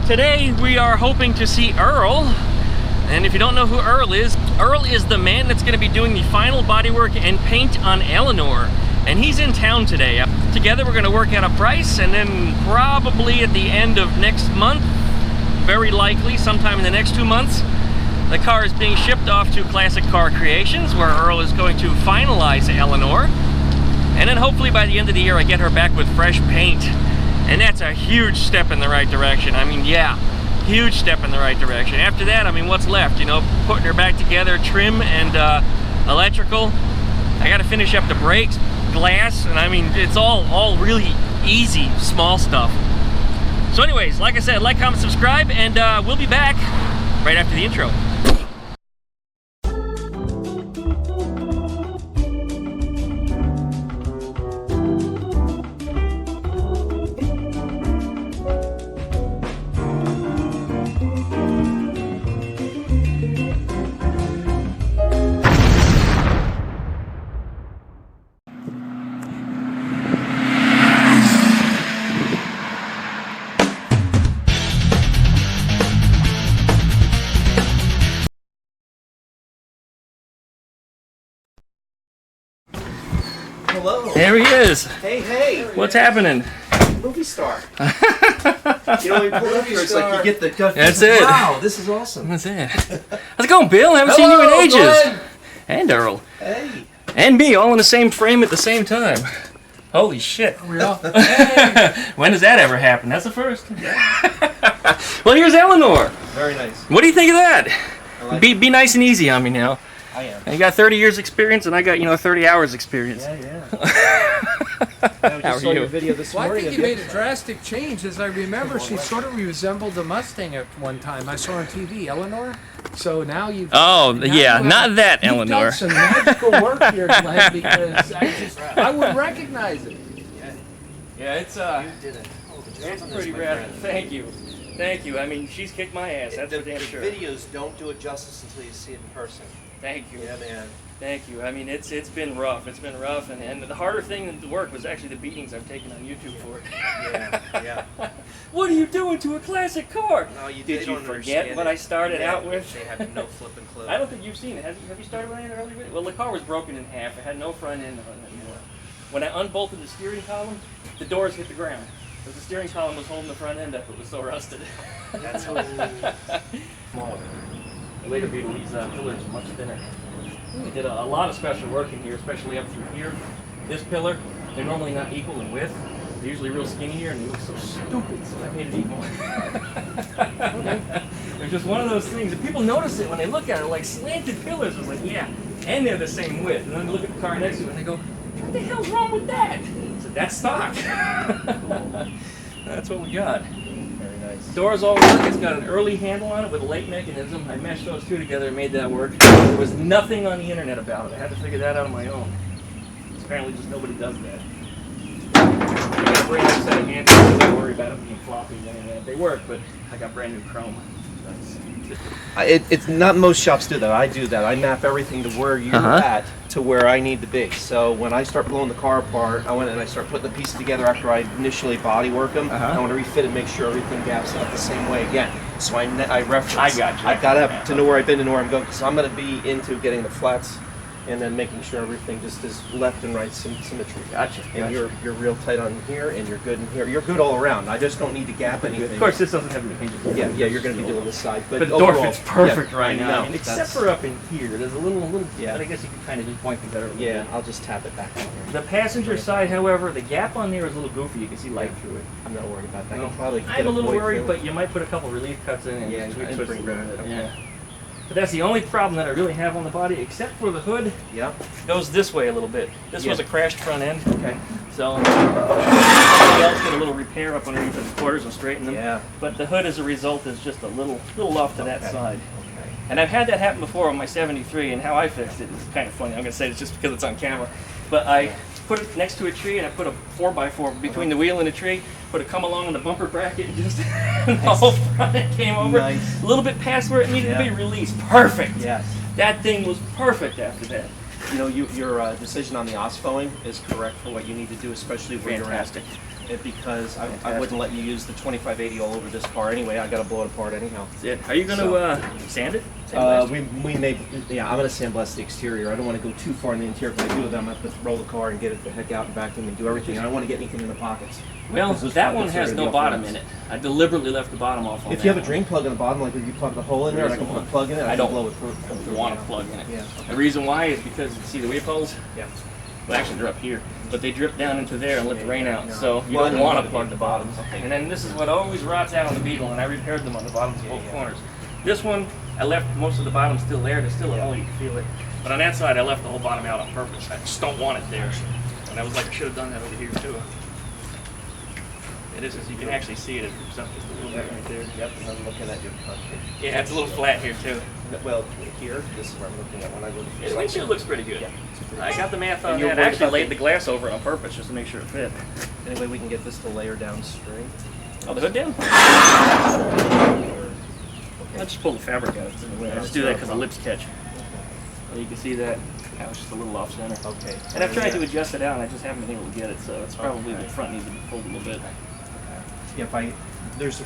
Today we are hoping to see Earl, and if you don't know who Earl is the man that's going to be doing the final bodywork and paint on Eleanor, and he's in town today. Together we're going to work out a price, and then probably at the end of next month, very likely sometime in the next 2 months, the car is being shipped off to Classic Car Creations, where Earl is going to finalize Eleanor, and then hopefully by the end of the year I get her back with fresh paint. And that's a huge step in the right direction. I mean, yeah, huge step in the right direction. After that, I mean, what's left? You know, putting her back together, trim and electrical. I gotta finish up the brakes, glass, and I mean, it's all really easy, small stuff. So anyways, like I said, like, comment, subscribe, and we'll be back right after the intro. Hello. There he is. Hey, hey. What's happening? Movie star. You know, we pull up here, it's like you get the gut. That's it. Wow, this is awesome. That's it. How's it going, Bill? Haven't seen you in ages. Glenn. And Earl. Hey. And me, all in the same frame at the same time. Holy shit. We all. Hey. When does that ever happen? That's the first. Well, here's Eleanor. Very nice. What do you think of that? I like Be nice and easy on me now. I am. You got 30 years experience, and I got, 30 hours experience. Yeah. How are saw you? your video this Well, I morning. think you made a drastic change. As I remember, she sort of resembled a Mustang at one time. I saw on TV, Eleanor. So now you've... Oh, now yeah, you not that, you've Eleanor. done some magical work here, Glenn, because I would recognize it. Yeah, it's pretty rad. Thank you. Thank you. I mean, she's kicked my ass. That's for damn sure. Videos don't do it justice until you see it in person. Thank you. Yeah, man. Thank you. I mean, it's been rough. It's been rough, and the harder thing than the work was actually the beatings I've taken on YouTube for it. Yeah. What are you doing to a classic car? No, Did you forget what I started out with? They have no flipping clue. I don't think you've seen it. Have you started with any early video? Well, the car was broken in half. It had no front end on it anymore. When I unbolted the steering column, the doors hit the ground. Because the steering column was holding the front end up. It was so rusted. That's how Smaller. The later Beetle, these pillars are much thinner. We did a lot of special work in here, especially up through here. This pillar, they're normally not equal in width. They're usually real skinny here, and they look so stupid, so I made it equal. They're just one of those things, and people notice it when they look at it, like slanted pillars. I was like, yeah, and they're the same width. And then they look at the car next to it, and they go, what the hell's wrong with that? I said, that's stock. That's what we got. Very nice. Doors all work. It's got an early handle on it with a late mechanism. I meshed those two together and made that work. There was nothing on the internet about it. I had to figure that out on my own. Apparently just nobody does that. I got a brand new set of handles. Don't worry about them being floppy and internet. They work, but I got brand new chrome. It's not most shops do that. I do that. I map everything to where you're at to where I need to be. So when I start blowing the car apart, I went and I start putting the pieces together after I initially body work them. I want to refit and make sure everything gaps out the same way again. So I reference. I got you. I've got to know where I've been and where I'm going, because I'm going to be into getting the flats and then making sure everything just is left and right symmetry. Gotcha. And you're real tight on here, and you're good in here. You're good all around. I just don't need to gap anything. Of course, this doesn't have any hinges. Yeah, you're going to be doing this side, But the door overall, fits perfect yeah, right now. I know. Except for up in here. There's a little, Yeah. but I guess you can kind of just point the better. Yeah, I'll just tap it back on here. The passenger side, however, the gap on there is a little goofy. You can see light through it. I'm not worried about that. No. I can probably I'm a little void worried, fill. but you might put a couple relief cuts in and Yeah, switch and it bring it around. around, Yeah. But that's the only problem that I really have on the body, except for the hood. Yeah. Goes this way a little bit. This was a crashed front end. Okay. So somebody else did a little repair up underneath the quarters and straighten them. Yeah. But the hood, as a result, is just a little off to that side. Okay. And I've had that happen before on my 73, and how I fixed it is kind of funny. I'm going to say it's just because it's on camera. But I put it next to a tree, and I put a 4x4 between the wheel and the tree, put it come along on the bumper bracket, and just the whole front end came over. Nice. A little bit past where it needed to be released. Perfect. Yes. That thing was perfect after that. You know, your decision on the osfoing is correct for what you need to do, especially where Fantastic. you're at. because I wouldn't let you use the 2580 all over this car anyway. I got to blow it apart anyhow. That's it. Are you going to sand it? We may, yeah, I'm going to sandblast the exterior. I don't want to go too far in the interior. If I do, then I'm going to have to roll the car and get it the heck out and vacuum and do everything. I don't want to get anything in the pockets. Well, that one has no bottom in it. I deliberately left the bottom off on If you have a drain plug in the bottom, like if you plug the hole in there, and I can put a plug in it, I don't blow it through. I don't want a plug in it. Yeah. The reason why is because, see the wave holes? Yeah. Well, actually they're up here, but they drip down into there and let the rain out. No. So you don't want to plug the bottoms. Okay. And then this is what always rots out on the Beetle, and I repaired them on the bottoms of both corners. This one, I left most of the bottom still there. There's still a hole, you can feel it. But on that side, I left the whole bottom out on purpose. I just don't want it there. And I was like, I should have done that over here too. It is, as you can actually see it, it droops up just a little bit right there. Yep, and I'm looking at your concrete. Yeah, it's a little flat here too. Well, here, this is where I'm looking at when I look at The windshield looks pretty good. Yeah. I got the math on And you're that. I worried actually about laid the glass over it on purpose just to make sure it fit. Anyway, we can get this to layer down straight. Oh, the hood down? I'll just pull the fabric out. I just do that because the lips catch. So you can see that. That was just a little off center. Okay. And I've tried to adjust it out and I just haven't been able to get it, so it's probably the front needs to be pulled a little bit. Yeah, if I, there's, Be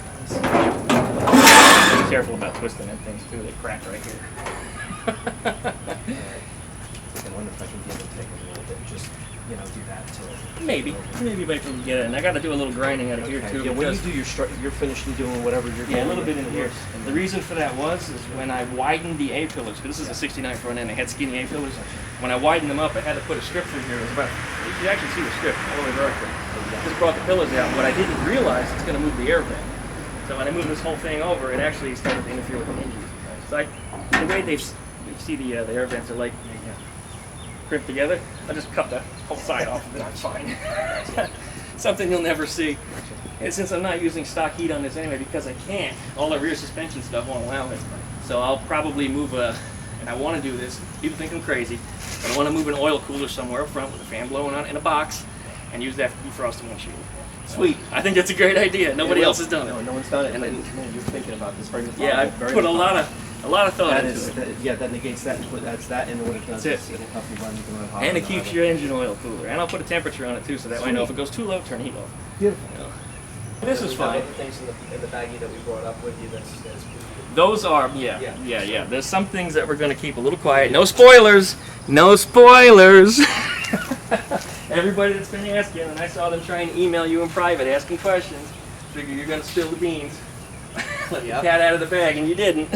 careful about twisting them things too, they crack right here. I wonder if I can get it to take a little bit, just, you know, do that to it. Maybe if I can get it. And I got to do a little grinding out of here too. Yeah, when you because- do you're finished and doing whatever you're doing. Yeah, a little bit in here. And The reason for that was is when I widened the A-pillars, because this is a 69 front end, I had skinny A-pillars. When I widened them up, I had to put a strip through here. It was about, you can actually see the strip all the way vertical. Just brought the pillars out. What I didn't realize, it's going to move the air vent. So when I moved this whole thing over, it actually started to interfere with the hinges. So the way you see the air vents are like crimped together, I just cut the whole side off of it. It's fine. Something you'll never see. And since I'm not using stock heat on this anyway, because I can't, all the rear suspension stuff won't allow it. So I'll probably move and I want to do this, people think I'm crazy, but I want to move an oil cooler somewhere up front with a fan blowing on it in a box and use that for defrosting windshield. Sweet. I think that's a great idea. Nobody else has done it. No one's done it. And And you're thinking about this very much. Yeah, I put a lot of thought That into is, it. yeah, that negates that. That's that, and what it does That's is it'll help you run even hot. And it keeps your engine oil cooler. And I'll put a temperature on it too, so that way I know if it goes too low, turn the heat off. Beautiful. You know. This is fine. Things in the baggie that we brought up with you. That's Those are, Yeah. yeah. There's some things that we're going to keep a little quiet. No spoilers. No spoilers. Everybody that's been asking, and I saw them try and email you in private asking questions, figure you're going to spill the beans. Let the cat out of the bag, and you didn't.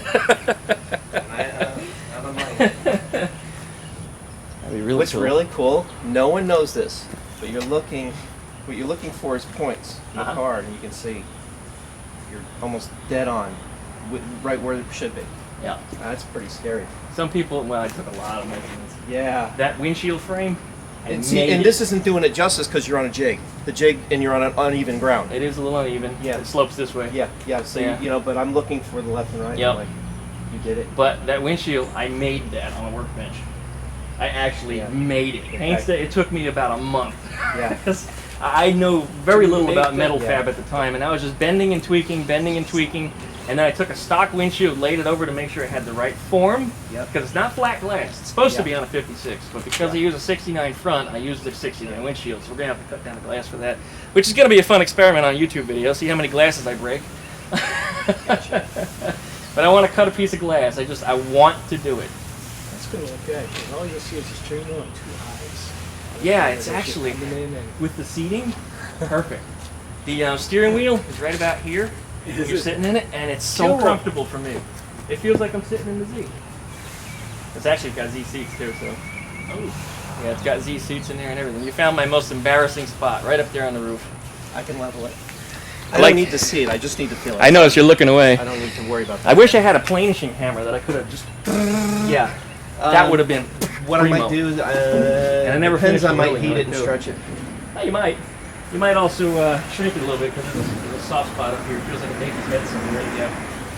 What's really cool, no one knows this, but what you're looking for is points in the car, and you can see you're almost dead on, right where it should be. Yeah. That's pretty scary. Some people, well, I took a lot of measurements. Yeah. That windshield frame, And this isn't doing it justice because you're on a jig. The jig, and you're on an uneven ground. it is a little uneven. Yeah. It slopes this way. Yeah. So Yeah. you know, but I'm looking for the left and right. Yep. Like, you did it. But that windshield, I made that on a workbench. I actually made it. It took me about a month. Yeah. Because I know very little make about that, metal yeah. fab at the time, and I was just bending and tweaking, and then I took a stock windshield, laid it over to make sure it had the right form, Yep. because it's not flat glass. It's supposed to Yeah. be on a 56, but because I use a 69 front, I use the 69 windshield, so we're going to have to cut down the glass for that, which is going to be a fun experiment on YouTube video, see how many glasses I break. Gotcha. But I want to cut a piece of glass. I want to do it. That's going to look good. 'Cause all you'll see is a streamline and two eyes. Yeah, it's actually, Coming in and with the seating, perfect. The steering wheel is right about here. You're sitting in it, and it's so Cool. comfortable for me. It feels like I'm sitting in the Z. It's actually got Z seats too, so. Oh. Yeah, it's got Z seats in there and everything. You found my most embarrassing spot, right up there on the roof. I can level it. I don't need to see it. I just need to feel it. I noticed you're looking away. I don't need to worry about that. I wish I had a planishing hammer that I could have just. Yeah, that would have been. What primo. I might do, And I never depends. finished I might drilling heat on it it, and too. stretch it. Oh, you might. You might also shrink it a little bit because there's a soft spot up here. It feels like a baby's head somewhere. Yeah.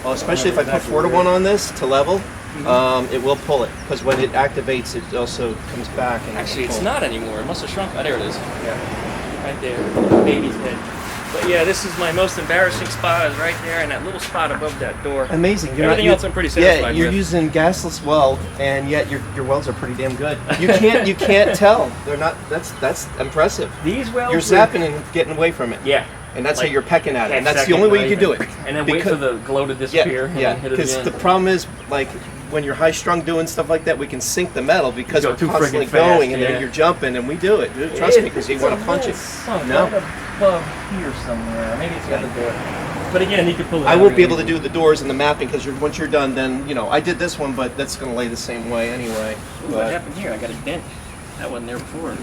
Well, especially if I put 4 to 1 on this to level, it will pull it because when it activates, it also comes back. And Actually, it'll it's pull. not anymore. It must have shrunk. Oh, there it is. Yeah. Right there. Baby's head. But yeah, this is my most embarrassing spot, is right there in that little spot above that door. Amazing. Everything else I'm pretty satisfied Yeah, you're with. using gasless weld, and yet your welds are pretty damn good. You can't tell. They're not. That's impressive. These welds. You're zapping and getting away from it. Yeah. And that's Like, how you're pecking at it. And that's the second, only way not you can do even. it. And then wait for the glow to disappear. and Yeah, then hit it because again. the problem is, like, when you're high strung doing stuff like that, we can sink the metal because go we're too constantly friggin' fast, going, and yeah. then you're jumping, and we do it. Trust me, because you want to punch it. No, Above here somewhere. Maybe it's got the door. But again, you could pull it I out won't be really able to do the doors and the mapping because once you're done, then I did this one, but that's going to lay the same way anyway. Ooh, what happened here? I got a dent. That wasn't there before.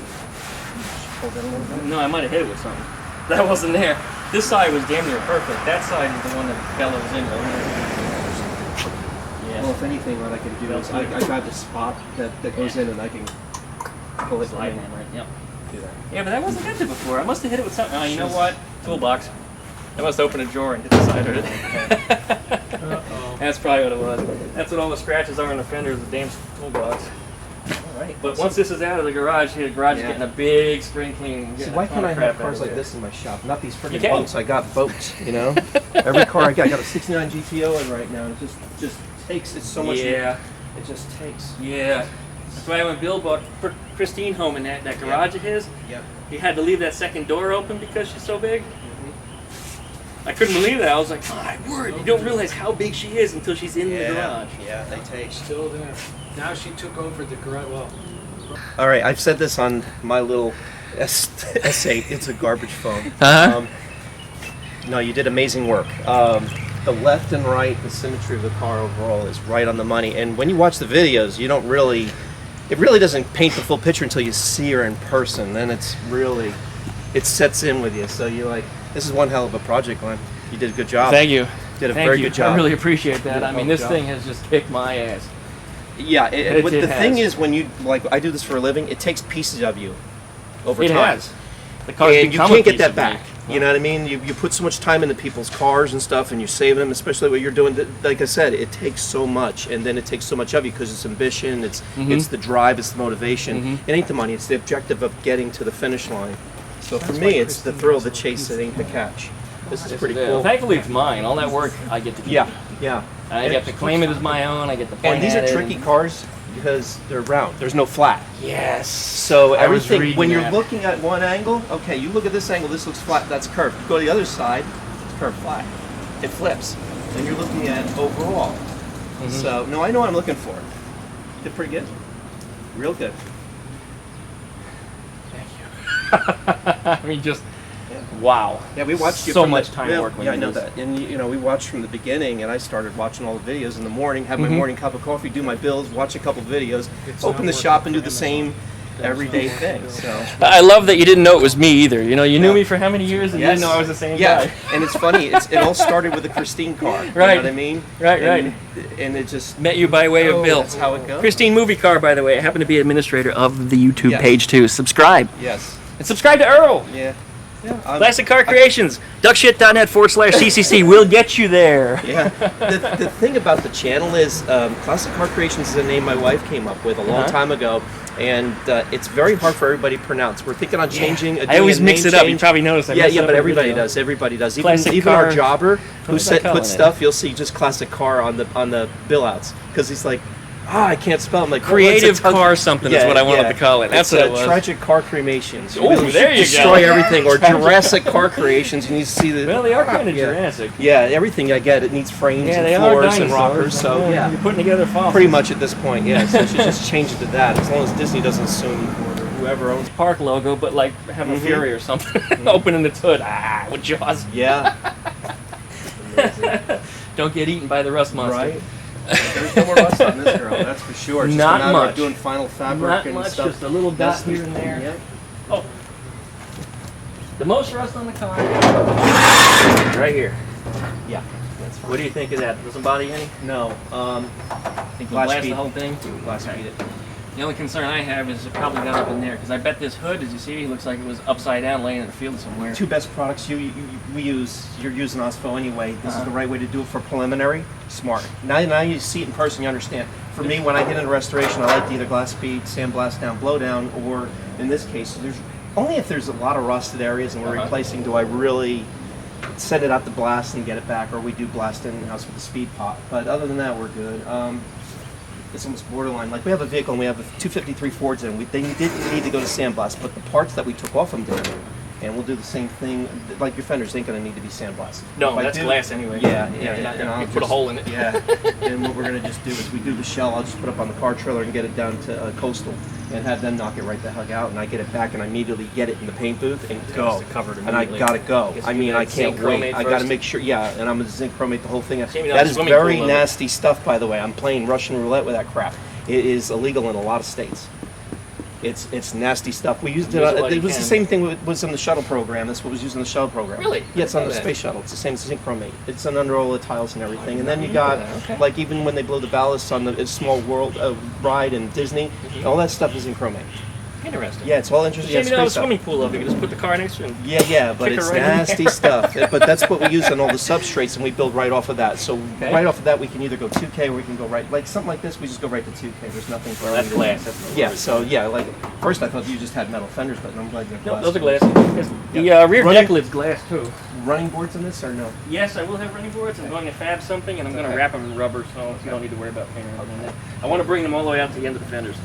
No, I might have hit it with something. That wasn't there. This side was damn near perfect. That side is the one that bellows in. Yeah. Well, if anything, what I can do is I got the spot that goes in, and I can pull it Slide in. in, right? Yep. Do that. Yeah, but that wasn't dented before. I must have hit it with something. Oh, you know what? Toolbox. I must open a drawer and hit the side of it. Uh-oh. That's probably what it was. That's what all the scratches are on the fender, is the damn toolbox. All right. But once this is out of the garage, the garage is Yeah. getting a big spring clean. See, why can't I have cars like this in my shop? Not these You freaking can. boats. I got boats, Every car I got a 69 GTO in right now. It just takes. It's so much. Yeah. It just takes. Yeah. That's why when Bill bought Christine home in that garage of his, Yep. he had to leave that second door open because she's so big. I couldn't believe that. I was like, my word, you don't realize how big she is until she's in the garage. Yeah, they take. Still there. Now she took over the garage. Well, All right, I've said this on my little S8. It's a garbage phone. Uh-huh. No, you did amazing work. The left and right, the symmetry of the car overall is right on the money. And when you watch the videos, you don't really, it really doesn't paint the full picture until you see her in person. Then it's really, it sets in with you. So you're like, this is one hell of a project, Glenn. You did a good job. Thank you. Did a Thank very you. good job. I really appreciate that. Did a I mean, hell of a this job. thing has just kicked my ass. Yeah, It the thing has. is, when you, like, I do this for a living, it takes pieces of you over It time. has. The car's And you become a can't get piece that of me. back. You know what I mean? You put so much time into people's cars and stuff, and you save them, especially what you're doing. Like I said, it takes so much, and then it takes so much of you because it's ambition, it's the drive, it's the motivation. It ain't the money; it's the objective of getting to the finish line. So for me, it's the thrill of the chase. It ain't the catch. This is pretty Yeah. cool. Thankfully, it's mine. All that work, I get to keep. Yeah, yeah. I get to claim it as my own. I get to point And these at are it. tricky cars because they're round. There's no flat. Yes. So I was everything, reading when you're that. looking at one angle, okay, you look at this angle, this looks flat, that's curved. You go to the other side, it's curved flat. It flips. Then you're looking at overall. So, no, I know what I'm looking for. You did pretty good. Real good. I mean, just wow. Yeah, we watched you so from much the, time yeah, work. When Yeah, I you know do this. that. And we watched from the beginning, and I started watching all the videos in the morning, have my morning cup of coffee, do my bills, watch a couple videos, It's open not the shop, working and do for the same everyday thing. So. I love that you didn't know it was me either. You know, you knew Yeah. me for how many years and you didn't know I was the same Yeah, guy. and it's funny. It all started with the Christine car. You Right. know what I mean? Right, and, And it just Met you by way of Bill. That's how it goes. Christine Movie Car, by the way. I happen to be administrator of the YouTube Yes. page too. Subscribe. Yes. And subscribe to Earl. Yeah. Yeah. Classic Car Creations. Duckshit.net/CCC. We'll get you there. Yeah. The thing about the channel is Classic Car Creations is a name my wife came up with a long time ago, and it's very hard for everybody to pronounce. We're thinking on changing. I always doing a mix name it up. You change. probably noticed. I Yeah, mix it yeah, up but in everybody video. does. Everybody does. Classic Even Car- our jobber who What is that calling puts it? stuff, you'll see just Classic Car on the bill outs because he's like, I can't spell. I'm like, Creative Car something is what I wanted to call it. That's it's, what it was. Tragic Car Cremations. Ooh, Really there you go. destroy everything, or Jurassic Car Creations. You need to see the. Well, they are kind of Yeah. Jurassic. Yeah, everything I get, it needs frames Yeah, and they are floors dinosaurs. and rockers. So yeah, You're putting together fossils. pretty much at this point, yeah. So she just change it to that, as long as Disney doesn't sue me for it, or whoever owns. Park logo, but like have a Fury or something opening its hood. With Jaws. Yeah, Don't get eaten by the rust monster. right. There's no more rust on this girl, that's for sure. She's Not been out there much. doing final fabric Not and much, stuff. just a little dot That's here and there. Yep. The most rust on the car. Right here. Yeah, that's fine. What do you think of that? Doesn't bother you any? No, Think Glass you'll blast bead. the whole thing? glass beat it. The only concern I have is it probably got up in there because I bet this hood, as you see, looks like it was upside down laying in the field somewhere. Two best products we use. You're using OSFO anyway. This is the right way to do it for preliminary. Smart. Now you see it in person, you understand. For me, when I get into restoration, I like to either glass bead, sandblast down, blow down, or in this case, there's Only if there's a lot of rusted areas and we're replacing, do I really send it out to blast and get it back, or we do blast in-house with a speed pot. But other than that, we're good. It's almost borderline. Like we have a vehicle and we have a 253 Fords in. They didn't need to go to sandblast, but the parts that we took off them did. And we'll do the same thing. Like your fenders ain't going to need to be sandblasted. No, that's glass anyway. Yeah, you put a hole in it. Yeah. And what we're going to just do is we do the shell. I'll just put it up on the car trailer and get it down to coastal, and have them knock it right the hell out. And I get it back and I immediately get it in the paint booth and go. And I got to go. I mean, I can't wait. I got to make sure. Yeah, and I'm going to zinc chromate the whole thing. That is very nasty stuff, by the way. I'm playing Russian roulette with that crap. It is illegal in a lot of states. It's nasty stuff. We used it. It was the same thing that was in the shuttle program. That's what was used in the shuttle program. Really? Yeah, it's on the space shuttle. It's the same as zinc chromate. It's under all the tiles and everything. And then you got like even when they blow the ballast on the Small World ride in Disney, all that stuff is in chromate. Interesting. Yeah, it's all interesting. Shame you don't have a swimming pool of it. You can just put the car next to it. Yeah, but it's nasty stuff. But that's what we use on all the substrates, and we build right off of that. So right off of that, we can either go 2K or we can go right, like something like this, we just go right to 2K. There's nothing for that's glass. That's so yeah, like first I thought you just had metal fenders, but I'm glad they're glass. No, those are glass. The rear deck lid's glass too. Running boards in this or no? Yes, I will have running boards. I'm going to fab something, and I'm going to wrap them in rubber, so you don't need to worry about painting on that. I want to bring them all the way out to the end of the fenders.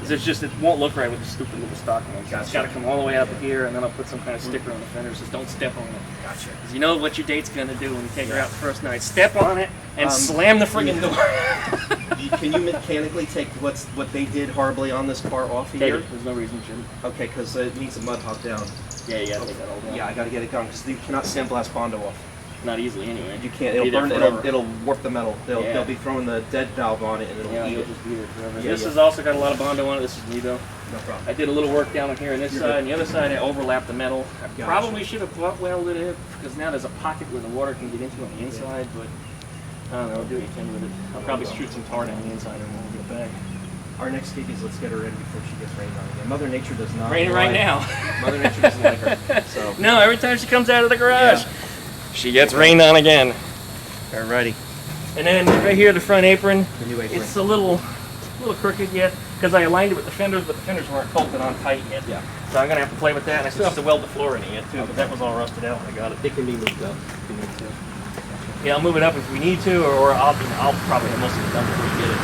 It's just, it won't look right with the stupid little stock ones. It's got to come all the way out to here, and then I'll put some kind of sticker on the fenders. Just don't step on it. Gotcha. Because you know what your date's going to do when you take her out the first night. Step on it and slam the friggin' door. Can you mechanically take what they did horribly on this car off of here? There's no reason to. Okay, because it needs a mud hop down. Yeah, you got to take that all down. Yeah, I got to get it gone, because you cannot sandblast Bondo off. Not easily anyway. You can't. It'll burn. It'll warp the metal. They'll be throwing the dead valve on it, and it'll eat it. Just be there forever. This has also got a lot of Bondo on it. This is me though. No problem. I did a little work down here on this side, and the other side I overlapped the metal. I probably should have butt welded it, because now there's a pocket where the water can get into on the inside, but I don't know, do what you can with it. I'll probably shoot some tar on the inside and we'll get back. Our next gig is let's get her in before she gets rained on again. Mother Nature does not rain right now. Mother Nature doesn't like her. So. No, every time she comes out of the garage, she gets rained on again. Alrighty. And then right here, the front apron, it's a little crooked yet, because I aligned it with the fenders, but the fenders weren't bolted on tight yet. Yeah. So I'm going to have to play with that, and I still have to weld the floor in it yet, too, because that was all rusted out when I got it. It can be moved up if you need to. Yeah, I'll move it up if we need to, or I'll probably have most of it done before we get it.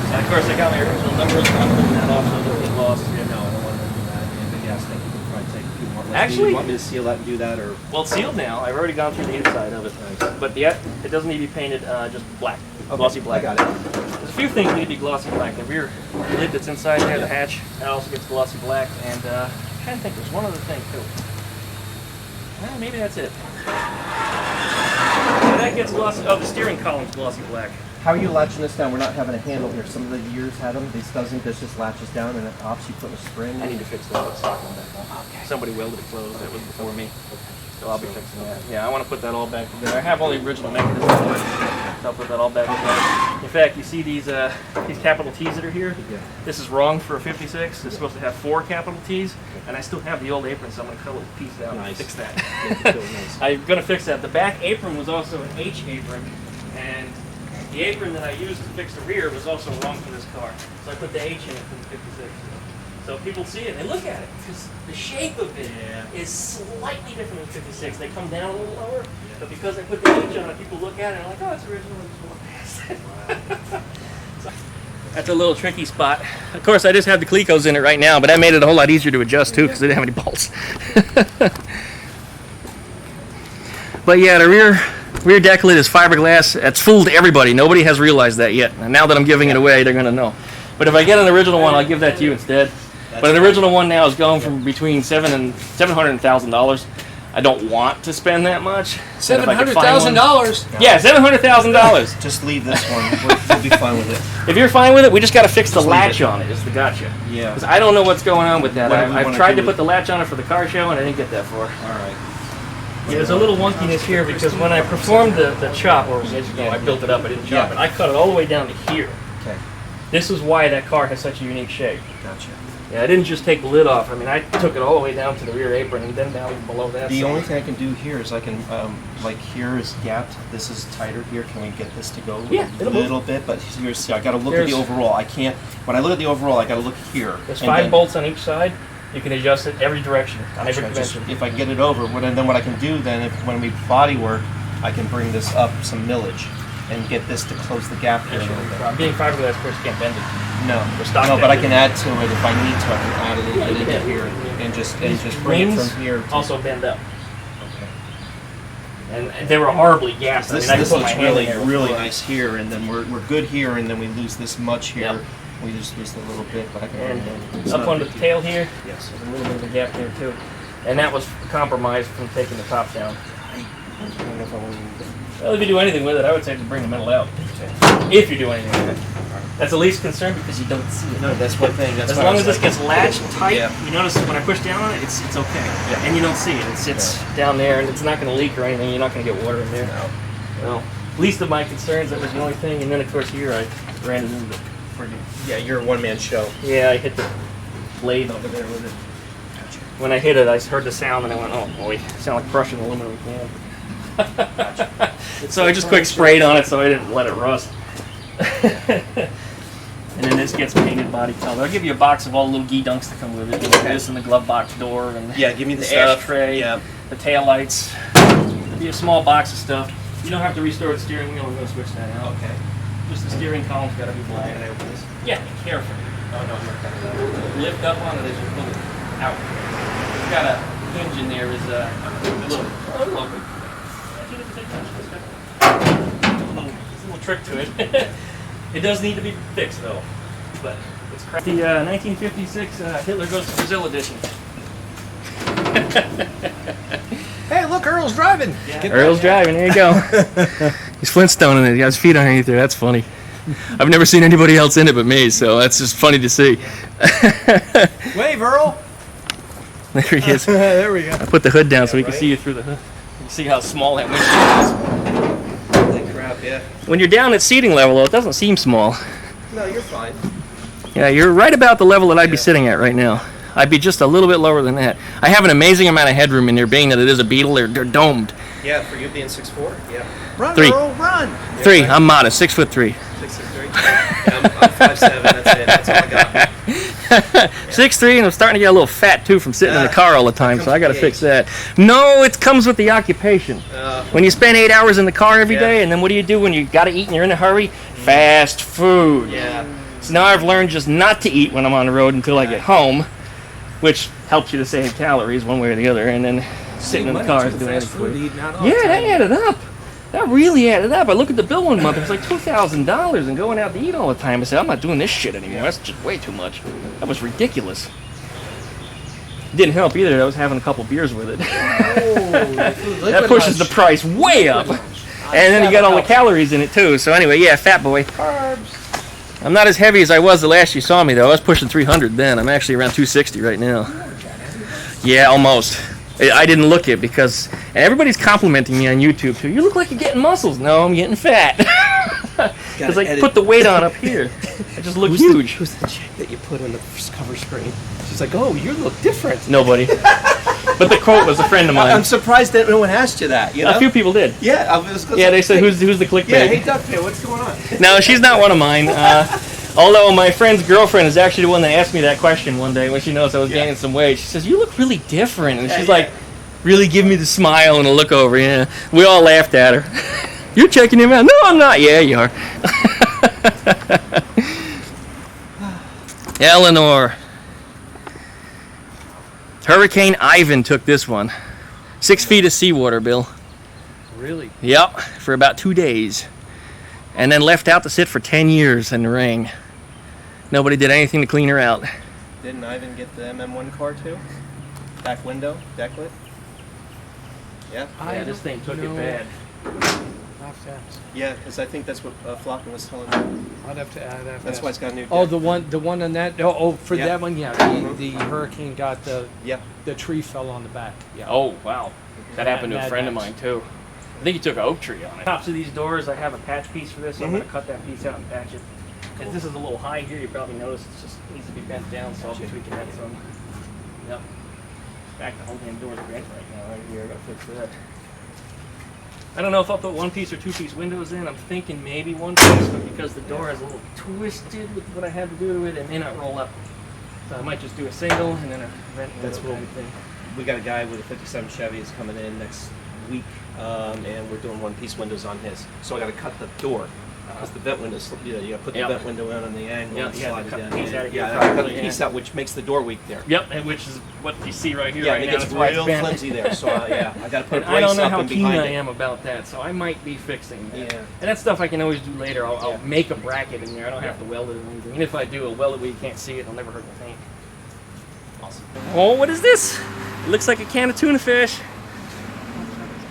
And of course, I got my original numbers, I'm putting that off so it doesn't get lost. Yeah, no, I don't want to do that. And yes, I think you can probably take a few more. Actually, you want me to seal that and do that, or? Well, it's sealed now. I've already gone through the inside of it. Nice. But it doesn't need to be painted just black, glossy black. I got it. There's a few things that need to be glossy black. The rear lid that's inside there, the hatch, that also gets glossy black. And I'm trying to think, there's one other thing too. Well, maybe that's it. That gets glossy. Oh, the steering column's glossy black. How are you latching this down? We're not having a handle here. Some of the years had them. This doesn't. This just latches down and it pops. You put a spring. I need to fix that sock on that. Okay. Somebody welded it closed. That was before me. So I'll be fixing that. Yeah, I want to put that all back together. I have all the original mechanisms, so I'll put that all back together. In fact, you see these capital T's that are here? Yeah. This is wrong for a 56. It's supposed to have 4 capital T's, and I still have the old apron, so I'm going to cut a little piece out and fix that. Nice. I'm going to fix that. The back apron was also an H apron, and the apron that I used to fix the rear was also wrong for this car. So I put the H in it for the 56. So people see it and they look at it because the shape of it is slightly different than 56. They come down a little lower, but because I put the H on it, people look at it and are like, oh, it's original. So, that's a little tricky spot. Of course, I just have the Clecos in it right now, but that made it a whole lot easier to adjust too because I didn't have any bolts. But yeah, the rear deck lid is fiberglass. That's fooled everybody. Nobody has realized that yet. And now that I'm giving it away, they're going to know. But if I get an original one, I'll give that to you instead. But an original one now is going from between $700,000 and $1,000. I don't want to spend that much. $700,000? Yeah, $700,000. Just leave this one. We'll be fine with it. If you're fine with it, we just got to fix the latch on it. It's the gotcha. Yeah. Because I don't know what's going on with that. I've tried to put the latch on it for the car show, and I didn't get that far. All right. Yeah, there's a little wonkiness here because when I performed the chop, or I built it up, I didn't chop it. I cut it all the way down to here. Okay. This is why that car has such a unique shape. Gotcha. Yeah, I didn't just take the lid off. I mean, I took it all the way down to the rear apron and then down below that. The only thing I can do here is I can, like here is gapped. This is tighter here. Can we get this to go a little bit? But here's, I got to look at the overall. I can't, when I look at the overall, I got to look here. There's 5 bolts on each side. You can adjust it every direction, on every dimension. If I get it over, then what I can do then, when we body work, I can bring this up some millage and get this to close the gap here a little bit. Being fiberglass, of course, you can't bend it. No, stock but I bending. can add to it if I need to. I can add a little bit into here and just bring it Wings from here. also bend up. And they were horribly gassed. This, I mean, this I put looks my hand really, in there really before. nice here, and then we're good here, and then we lose this much here. Yep. We just lose a little bit, but I can. And it's up not on a the big deal. tail here, Yes. there's a little bit of a gap there too. And that was compromised from taking the top down. I don't know if I want to. Well, if you do anything with it, I would say to bring the metal out. If you do anything with it. That's the least concern because you don't see it. No, that's one thing. That's As why I long was as this like- gets latched tight, Yeah. you notice when I push down on it, it's okay. Yeah. And you don't see it. It sits down there and it's not going to leak or anything. You're not going to get water in there. No. Well, least of my concerns, that was the only thing. And then, of course, here I ran it into the friggin'. Yeah, you're a one-man show. Yeah, I hit the blade over there with it. When I hit it, I heard the sound and I went, oh boy, it sounded like crushing aluminum can. So I just quick sprayed on it so I didn't let it rust. And then this gets painted body color. I'll give you a box of all the little gee-dunks that come with it. This and the glove box door and Yeah, give me the the stuff. ashtray, Yeah. the tail lights. There'll be a small box of stuff. You don't have to restore the steering wheel. I'm going to switch that out. Okay. Just the steering column's got to be black. Can I open this? Yeah, carefully. Oh no, you're Lift up on it as you pull it out. It's got a hinge in there. Is a little. Oh, look. There's a little trick to it. It does need to be fixed though, but it's crap. The 1956 Hitler Goes to Brazil edition. Hey, look, Earl's driving. Yeah. Get Earl's driving. There you go. He's Flintstoning it. He got his feet underneath there. That's funny. I've never seen anybody else in it but me, so that's just funny to see. that. Wave, Earl. There he is. There we go. I put the hood down so we can right? see you through the hood. You can see how small that windshield Holy crap, yeah. is. When you're down at seating level, though, it doesn't seem small. No, you're fine. Yeah, you're right about the level that I'd be sitting at right now. I'd be just a little bit lower than that. I have an amazing amount of headroom in there, being that it is a Beetle. They're domed. Yeah, for you being 6'4", yeah. Run, 3. Earl, run. 3. I'm modest. 6'3". 6'3". I'm 5'7". That's it. That's all I got. 6'3", and I'm starting to get a little fat too from sitting in the car all the time, so I got to fix that. No, it comes with the occupation. When you spend 8 hours in the car every Yeah. day, and then what do when you got to eat and you're in a hurry? Fast food. Yeah. So now I've learned just not to eat when I'm on the road until I get home, which helps you to save calories one way or the other, and then sitting in the car is doing anything for you. Yeah, that added up. That really added up. I look at the bill one month, it was like $2,000 and going out to eat all the time. I said, I'm not doing this shit anymore. That's just way too much. That was ridiculous. Didn't help either that I was having a couple beers with it. That pushes the price way up. And then you got all the calories in it too. So anyway, yeah, fat boy. Carbs. I'm not as heavy as I was the last you saw me though. I was pushing 300 then. I'm actually around 260 right now. Yeah, almost. I didn't look it because and everybody's complimenting me on YouTube too. You look like you're getting muscles. No, I'm getting fat. Because I put the weight on up here. I just look huge. Who's the chick that you put on the cover screen? She's like, oh, you look different. Nobody. But the quote was a friend of mine. I'm surprised that no one asked you that. You know? A few people did. Yeah, I was gonna Yeah, say, they said, hey, who's the clickbait? Yeah, hey, Duckman, what's going on? No, she's not one of mine. Although my friend's girlfriend is actually the one that asked me that question one day when she knows I was gaining some weight. She says, you look really different. And she's like, really give me the smile and a look over. Yeah. We all laughed at her. You're checking him out. No, I'm not. Yeah, you are. Eleanor. Hurricane Ivan took this one. 6 feet of seawater, Bill. Really? Yep, for about 2 days. And then left out to sit for 10 years in the rain. Nobody did anything to clean her out. Didn't Ivan get the MM1 car too? Back window, decklit? Yeah? Yeah, this thing took it bad. I'll have to ask. Yeah, because I think that's what Flocken was telling me. I'd have to That's ask. why it's got a new deck. Oh, the one on that. Oh, for Yeah. that one, yeah. The hurricane got the tree fell on the back. Yeah. Oh, wow. That happened to a Mad friend of Max. mine, too. I think he took an oak tree on it. Tops of these doors, I have a patch piece for this, so I'm going to cut that piece out and patch it. If this is a little high here, you probably notice it just needs to be bent down, so I'll be tweaking that some. Yep. In fact, the whole damn door's bent right now, right here. I got to fix that. I don't know if I'll put 1-piece or 2-piece windows in. I'm thinking maybe 1-piece, but because the door is a little twisted with what I had to do to it, it may not roll up. So I might just do a single and then a vent window. That's what kind of thing. we got a guy with a 57 Chevy is coming in next week, and we're doing one-piece windows on his. So I got to cut the door. Because the vent windows, you got to put the vent window in on the angle and slide it down. Yeah, I cut the piece out, which makes the door weak there. Yep, and which is what you see right here. Yeah, right and it now. gets That's why it's real bent. flimsy there. So yeah, I got to put a And I don't brace know up how and keen behind I it. am about that, so I might be fixing that. Yeah. And that stuff I can always do later. I'll Yeah. make a bracket in there. I don't have to weld it or anything. And if I do, I'll weld it where you can't see it. It'll never hurt the paint. Awesome. Oh, what is this? It looks like a can of tuna fish.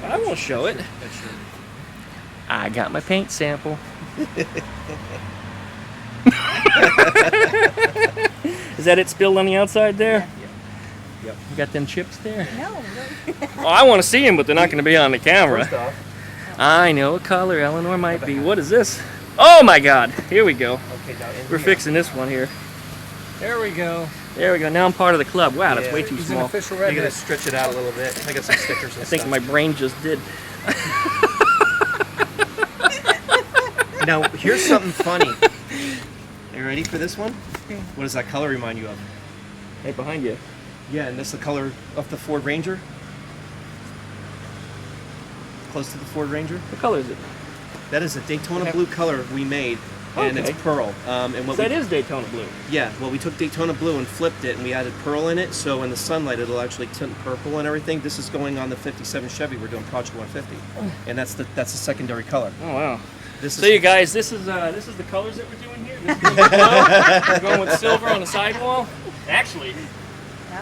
I won't show it. I got my paint sample. Is that it spilled on the outside there? Yep. You got them chips there? No. Oh, I want to see them, but they're not going to be on the camera. First off, I know what color Eleanor might be. What is this? Oh my God! Here we go. okay, now in We're here. fixing this one here. There we go. There we go. Now I'm part of the club. Wow, that's Yeah. way too He's an small. official You're gonna redneck. stretch it out a little bit. I got some stickers and I think stuff. my brain just did. Now, here's something funny. You ready for this one? What does that color remind you of? Right behind you. Yeah, and this is the color of the Ford Ranger. Close to the Ford Ranger. What color is it? That is a Daytona blue color we made, and Okay. it's pearl. And what That we, is Daytona blue. yeah, well, we took Daytona blue and flipped it, and we added pearl in it. So in the sunlight, it'll actually tint purple and everything. This is going on the 57 Chevy. We're doing Project 150, and that's the secondary color. Oh wow. This So you guys, this is the colors that we're doing here. This is the color. We're going with silver on the sidewall. Actually,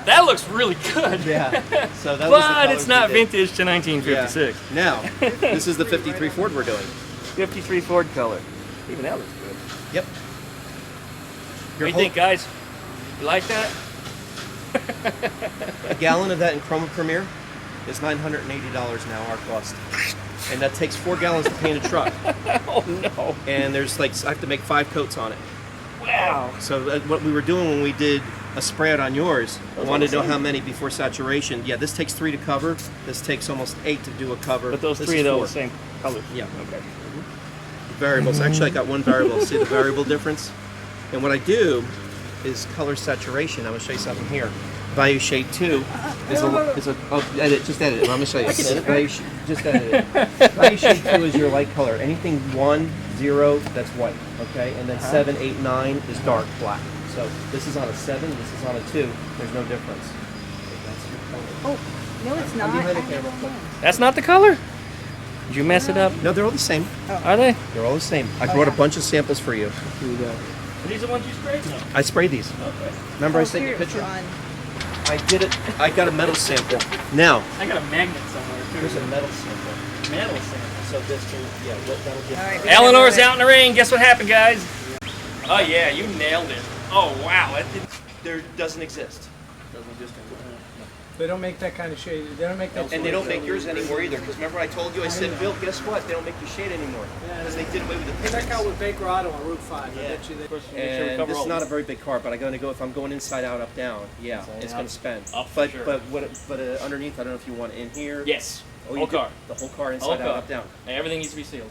that looks really good. Yeah. So that was the But colors it's not we did. vintage to 1956. Yeah. Now, this is the 53 Ford we're doing. 53 Ford color. Even that looks good. Yep. What do you think, guys? You like that? A gallon of that in Chroma Premier is $980 now, our cost. And that takes 4 gallons to paint a truck. Oh no! And there's like, I have to make 5 coats on it. Wow. So what we were doing when we did a spray out on yours, I wanted to know how many before saturation. Yeah, this takes 3 to cover. This takes almost 8 to do a cover. But those This three is are the 4. same colors. Yeah. Okay. Variables. Actually, I got one variable. See the variable difference? And what I do is color saturation. I'm going to show you something here. Value shade 2 is just edit it. I'm going to show you. Just edit it. Value shade 2 is your light color. Anything 1, 0, that's white. Okay? And then 7, 8, 9 is dark black. So this is on a 7, this is on a 2. There's no difference. That's your color. Oh, no, it's not. behind the I camera. don't know. That's not the color? Did you mess it up? No, they're all the same. Are they? They're all the same. I brought a bunch of samples for you. Here we go. Are these the ones you sprayed? No. I sprayed these. Okay. Remember I Oh, sent you a here it's picture? on. I did it. I got a metal sample. Now, I got a magnet somewhere too. here's a metal sample. metal sample. So this can, that'll get. All right, we Eleanor's gotta- out in the rain. Guess what happened, guys? Oh yeah, you nailed it. Oh wow, that did. There doesn't exist. Doesn't exist anymore. They don't make that kind of shade. They don't make that. And they don't make yours anymore either. Because remember I told you, I said, Bill, guess what? They don't make your shade anymore. Because they did away with the Check pigments. out with Baker Auto on Route 5. I Yeah. bet you they. Of course, make sure we And cover this all is not a this. very big car, but I'm going to go, if I'm going inside out, up, down, yeah, Inside it's out, going to spin. up for But sure. but underneath, I don't know if you want it in here. Yes. Oh, you Whole do? car. The whole car inside Whole out, car. up, down. Everything needs to be sealed.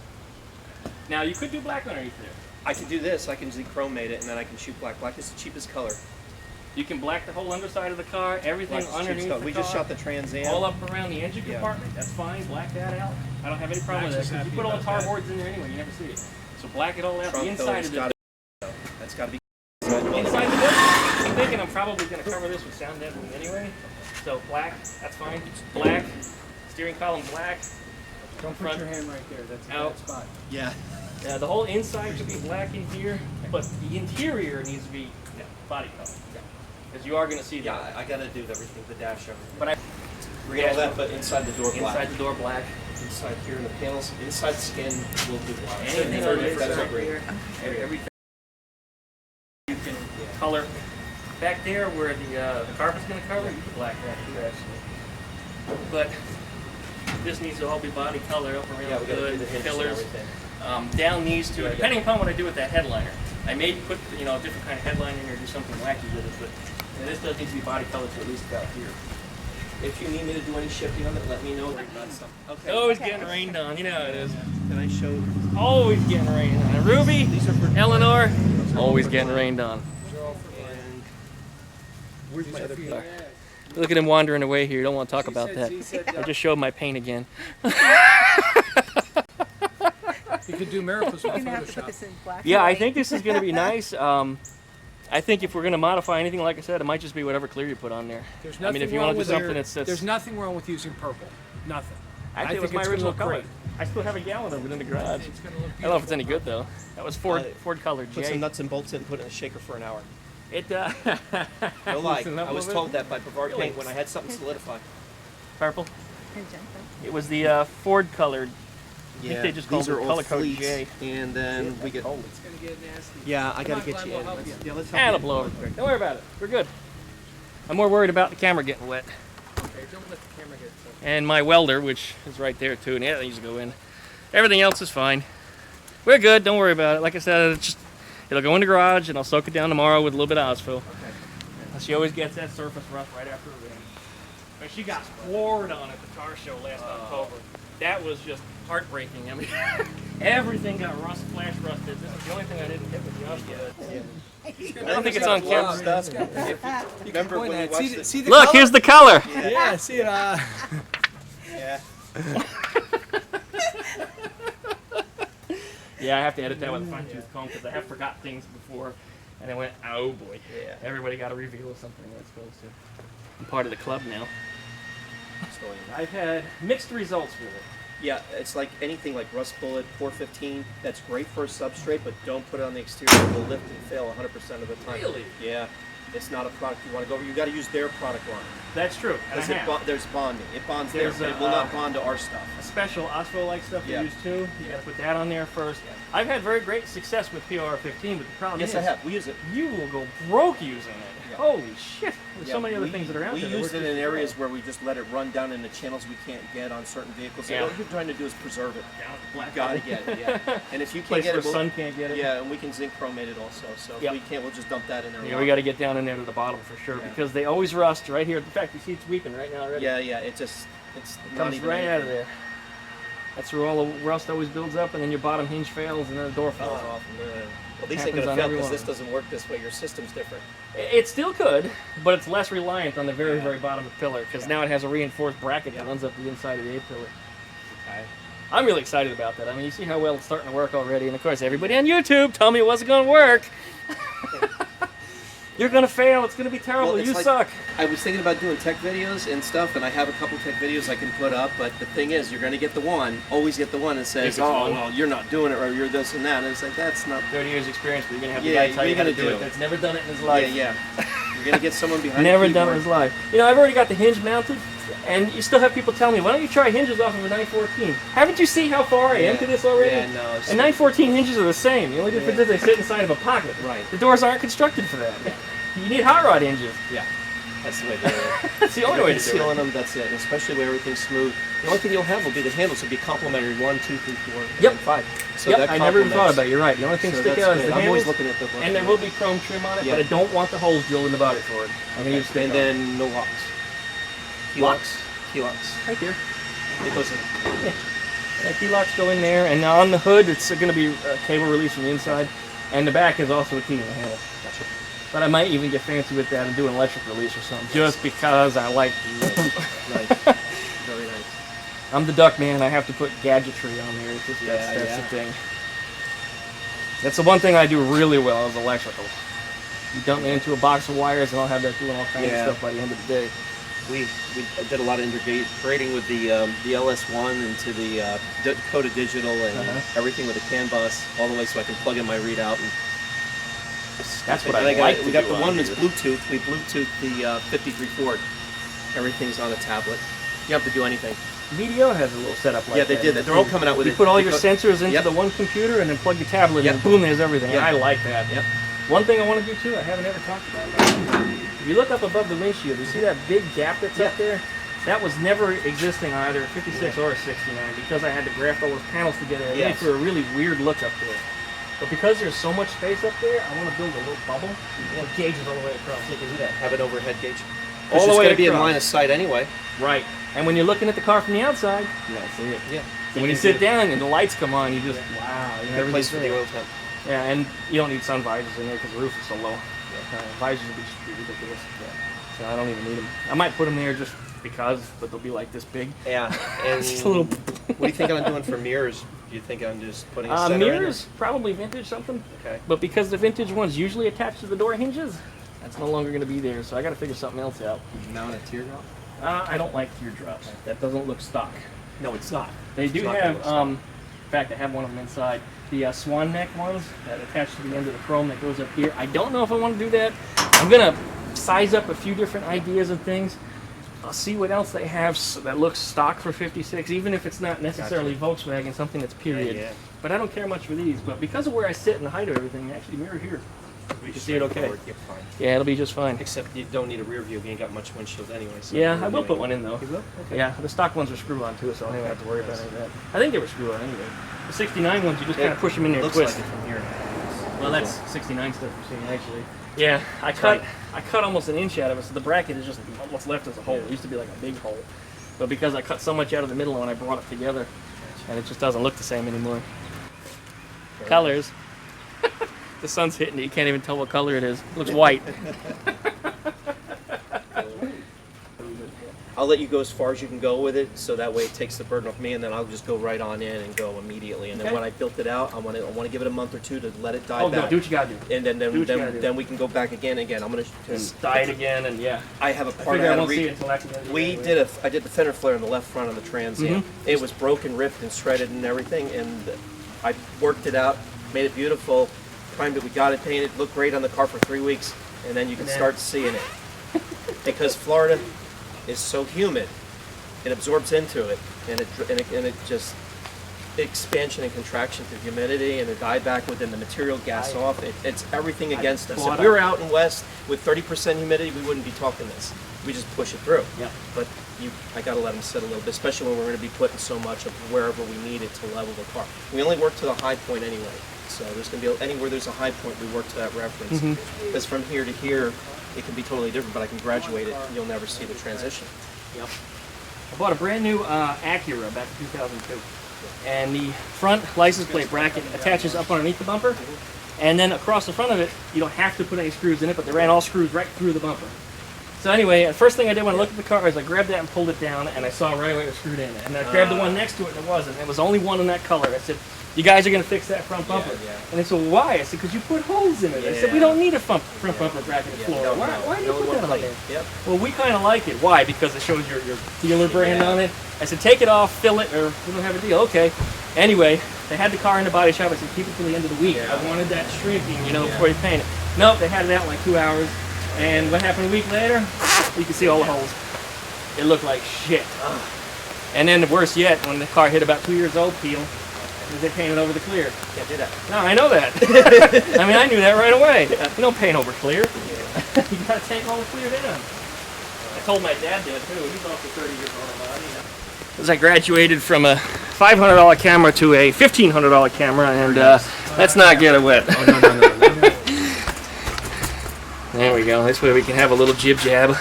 Now you could do black underneath there. I can do this. I can chromate it, and then I can shoot black. Black is the cheapest color. You can black the whole underside of the car, everything Black is the cheapest underneath color. the We car. just shot the Trans Am. all up around the engine Yeah. compartment. That's fine. Black that out. I don't have any problem with Max that. is 'Cause you happy put all the about tar that. boards in there anyway. You never see it. So black it all out. Trunk, The though, inside it's of the gotta that's got to be. inside the door. I'm thinking I'm probably going to cover this with sound deadening anyway. So black, that's fine. Black. Steering column black. Don't put Front. your hand right there. That's a Out. bad spot. Yeah. The whole inside should be black in here, but the interior needs to be body color. Because you are going to see Yeah, that. I got to do everything, the dash, everything. But I Read all that, but inside the door black. inside the door black. Inside here in the panels, inside skin will do black. Anything Third on the difference inside are green. here, everything you can color. Back there where the carpet's going to cover, you can black that too, actually. But this needs to all be body color up around Yeah, we got to do good the hinge and pillars. everything. Down these two, depending upon what I do with that headliner. I may put a different kind of headliner in here, do something wacky with it, but this does need to be body color to at least about here. If you need me to do any shifting on it, let me know. Okay. Always getting rained on, you know how it is. Can I show? Always getting rained on. Ruby, These are for Eleanor, always getting rained on. and Where's my other car? Look at him wandering away here. Don't want to talk about that. I just showed my paint again. You could do miracles with You're gonna have to put Photoshop. this in black and Yeah, I white. think this is going to be nice. I think if we're going to modify anything, like I said, it might just be whatever clear you put on there. There's I nothing mean, if you wrong want to do with something your- that's There's nothing wrong with using purple. Nothing. actually, it was think my it's gonna original look color. great. I still have a gallon of it in the garage. It's gonna look I don't know if it's any good though. That was Ford colored. Put some nuts and bolts in and put it in a shaker for an hour. It No lie. Loosen up I a was little told that by Brevard Really? Paint when I had something solidified. purple. And gentle. It was the Ford colored. I think they just called these it are all color code fleets, J. and then we get. It's gonna get nasty. Yeah, I Come gotta on, get Glenn, you we'll in. help Let's, you. yeah, let's And help it'll you. blow over quick. Don't worry about it. We're good. I'm more worried about the camera getting wet. Okay, don't let the camera get so. And my welder, which is right there too, and yeah, that needs to go in. Everything else is fine. We're good. Don't worry about it. Like I said, it'll go in the garage, and I'll soak it down tomorrow with a little bit of Osfil. Okay. She always gets that surface rough right after a rain. But she got floored on at the car show last October. That was just heartbreaking. I mean, everything got flash rusted. This is the only thing I didn't get with the Osfil. I don't think it's on camera. Remember when you watched it? See the Look, color? here's the color. Yeah, see it. Yeah. Yeah, I have to edit that with a fine tooth comb because I have forgot things before. And I went, oh boy. Yeah. Everybody got a reveal of something they're supposed to. I'm part of the club now. So, I've had mixed results with it. yeah, it's like anything like rust bullet, 415. That's great for a substrate, but don't put it on the exterior. It will lift and fail 100% of the time. Really? Yeah. It's not a product you want to go over. You got to use their product line. That's true. And I Because have. there's bonding. It bonds there, There's but a, it will not bond to our stuff. A special Osfil-like stuff Yeah. you use too. You got to put that on there first. I've had very great success with PR15, but the problem Yes, is I have. We use it. you will go broke using it. Yeah. Holy shit! There's so Yeah, many other things that are out we there. that use work it in just areas well. where we just let it run down into channels we can't get on certain vehicles. Yeah. All you're trying to do is preserve it. Down at the You black gotta hole. get it, yeah. And if you can't Place get where it, we'll, sun can't get it. yeah, and we can zinc chromate it also. So Yep. if we can't, we'll just dump that in there. Yeah, we got to get down in there to the bottom for sure Yeah. because they always rust right here. In fact, you see it's weeping right now already. Yeah, yeah. It's not Comes even right out of anything. there. That's where all the rust always builds up, and then your bottom hinge fails, and then the door falls Oh, off. well, these ain't Happens gonna on fail every because one this of doesn't work this way. Your system's different. It still could, but it's less reliant on the very, Yeah. very bottom of the pillar because Yeah. now it has a reinforced bracket Yeah. that runs up the inside of the A-pillar. Okay. I'm really excited about that. I mean, you see how well it's starting to work already, and of course, everybody on YouTube told me it wasn't going to work. You're going to fail. It's going to be terrible. Well, it's you like- suck. I was thinking about doing tech videos and stuff, and I have a couple tech videos I can put up. But the thing is, you're gonna get the one. Always get the one that If says, it's "Oh, one. well, you're not doing it, or you're this and that." And it's like that's not. 30 years experience, but you're going to have the Yeah, guy tell you you're how to gonna do it do. that's never done it in his life. Yeah, yeah. You're gonna get someone behind. Never the done it in keyboard. his life. You know, I've already got the hinge mounted, and you still have people tell me, why don't you try hinges off of a 914? Haven't you seen how far I am to this already? Yeah, no. it's- And 914 hinges are the same. The only difference Yeah. is they sit inside of a pocket. Right. The doors aren't constructed for that. You need hot rod hinges. Yeah. That's the way to do it. That's the only way to do Sealing it. them, that's it. And especially where everything's smooth. The only thing you'll have will be the handles. Will be complementary 1, 2, 3, 4, Yep. and 5. So Yep, that I never even thought complements. about it. You're right. The only thing So stick that's out is good. the I'm always handles, looking at the. and there will be chrome trim on it, Yeah. but I don't want the holes drilled in the body for it. I'm going to use stick And on. then no locks. Key Locks? Key locks. Right here. It goes in. Yeah, key locks go in there, and on the hood it's going to be a cable release from the inside, and the back is also a key in the handle. Gotcha. But I might even get fancy with that and do an electric release or something, just because I like. Nice. Very nice. I'm the duck man. I have to put gadgetry on there. It's just, Yeah, that's yeah. the thing. That's the one thing I do really well is electrical. You dump me into a box of wires, and I'll have that doing all kinds Yeah. of stuff by the end of the day. We did a lot of integrating with the LS1 into the Dakota Digital and everything with the CAN bus all the way so I can plug in my readout. And That's what and I like. We to got do the on one that's here. Bluetooth. We Bluetooth the 53 Ford. Everything's on a tablet. You don't have to do anything. VDO has a little setup like Yeah, that. they did. They're all coming out with You it. put all your Because- sensors into Yep. the one computer and then plug your tablet in, Yep. and boom, there's everything. Yep. I like that. Yep. One thing I want to do too, I haven't ever talked about. If you look up above the windshield, you see that big gap that's up there? That was never existing on either a 56 or a 69 because I had to graft all those panels together. It made Yes. for a really weird look up there. But because there's so much space up there, I want to build a little bubble and gauges all the way across. You can do that. Have an overhead gauge. All the It's way going to be in across. line of sight anyway. Right. And when you're looking at the car from the outside, you don't see it. Yeah. So when you sit down and the lights come on, you just, wow. You know, Good place everything's for there. the oil temp. Yeah, and you don't need sun visors in there because the roof is so low. Visors would be ridiculous. So I don't even need them. I might put them there just because, but they'll be like this big. Yeah. And Just a little. what do you think I'm doing for mirrors? Do you think I'm just putting a center in there? Mirrors, probably vintage something. Okay. But because the vintage one's usually attached to the door hinges, that's no longer going to be there. So I got to figure something else out. Mount a teardrop. I don't like teardrops. That doesn't look stock. No, it's not. They do It's not gonna have, look stock. in fact, I have one of them inside. The swan neck ones that attach to the end of the chrome that goes up here. I don't know if I want to do that. I'm going to size up a few different ideas and things. I'll see what else they have that looks stock for 56, even if it's not necessarily Volkswagen, something that's period. Yeah. But I don't care much for these. But because of where I sit and the height of everything, they actually mirror here. You can see it okay. You're fine. Yeah, it'll be just fine. Except you don't need a rear view. You ain't got much windshield anyway. So Yeah, I will put one in though. You will? Okay. Yeah, the stock ones are screw-on too, so I don't have to worry about any of that. I think they were screw-on anyway. The 69 ones, you just kind of push them in there and Looks twist. like it from here. Well, that's 69 stuff you're seeing actually. Yeah, I cut almost an inch out of it, so the bracket is just what's left as a hole. It used to be like a big hole. But because I cut so much out of the middle when I brought it together, and it just doesn't look the same anymore. Colors. The sun's hitting it, you can't even tell what color it is. It looks white. I'll let you go as far as you can go with it, so that way it takes the burden off me, and then I'll just go right on in and go immediately. And then Okay. when I built it out, I want to give it a month or two to let it die Oh, back. no, do what you gotta do. And Do what you gotta do. then we can go back again. I'm gonna. Just dye it again, and yeah. I have a I part figure I out won't of see it until after the end of the year. I did the fender flare on the left front of the Trans Am. Mm-hmm. It was broken, ripped, and shredded and everything, and I worked it out, made it beautiful, primed it, we got it painted, looked great on the car for 3 weeks, and then you can start seeing it. Because Florida is so humid, it absorbs into it, and it just expansion and contraction through humidity, and the dieback within the material, gas off. It's everything against us. If we were out in west with 30% humidity, we wouldn't be talking this. We just push it through. Yeah. But I got to let them sit a little bit, especially when we're going to be putting so much of wherever we need it to level the car. We only work to the high point anyway, so there's going to be anywhere there's a high point, we work to that reference. Because from here to here, it can be totally different, but I can graduate it, and you'll never see the transition. Yep. I bought a brand new Acura back in 2002. And the front license plate bracket attaches up underneath the bumper. And then across the front of it, you don't have to put any screws in it, but they ran all screws right through the bumper. So anyway, the first thing I did when I looked at the car is I grabbed that and pulled it down, and I saw right away it was screwed in. And I grabbed the one next to it, and it wasn't. There was only one in that color. I said, you guys are going to fix that front bumper. Yeah. And they said, why? I said, because you put holes in it. I said, we don't need a front bumper bracket in Florida. Why do you put that on there? Yep. Well, we kind of like it. Why? Because it shows your dealer brand on it. I said, take it off, fill it, or we don't have a deal. Okay. Anyway, they had the car in the body shop. I said, keep it till the end of the week. I wanted that shrinking, before you paint it. Nope, they had it out in like 2 hours. And what happened a week later? You can see all the holes. It looked like shit. And then worse yet, when the car hit about 2 years old, peel, they painted over the clear. Can't do that. No, I know that. I mean, I knew that right away. You don't paint over clear. You gotta take all the clear down. I told my dad that too. He's also 30 years old about it. As I graduated from a $500 camera to a $1,500 camera, and let's not get it wet. Oh, no. There we go. This way we can have a little jib jab.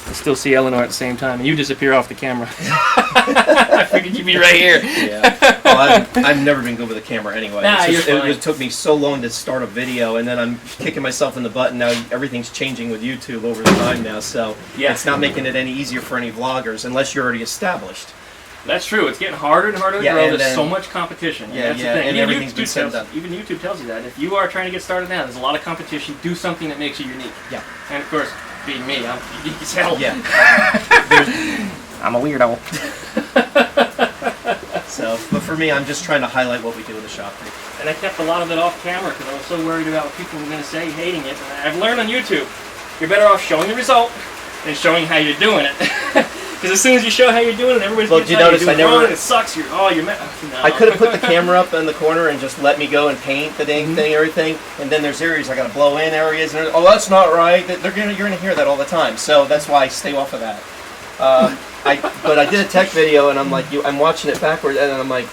And still see Eleanor at the same time, and you disappear off the camera. I figured you'd be right here. Yeah. Well, I've never been good with a camera anyway. Nah, It took me so long to start a video, and then I'm kicking myself in the butt, and now everything's changing with YouTube over the time now, so it's not making it any easier for any vloggers, unless you're already established. That's true. It's getting harder and harder to grow. There's so much competition. And that's the thing. And everything's been said and done. Even YouTube tells you that. If you are trying to get started now, there's a lot of competition. Do something that makes you unique. Yeah. And of course, being me, I'm unique as hell. Yeah. I'm a weirdo. So, but for me, I'm just trying to highlight what we do in the shop. And I kept a lot of it off camera because I was so worried about what people were going to say, hating it. And I've learned on YouTube, you're better off showing the result than showing how you're doing it. Because as soon as you show how you're doing it, everybody's going to tell you you're doing it. It sucks. You're no. I could have put the camera up in the corner and just let me go and paint the dang thing, everything. And then there's areas I got to blow in areas. And that's not right. You're gonna hear that all the time. So that's why I stay off of that. But I did a tech video, and I'm like, I'm watching it backwards, and I'm like,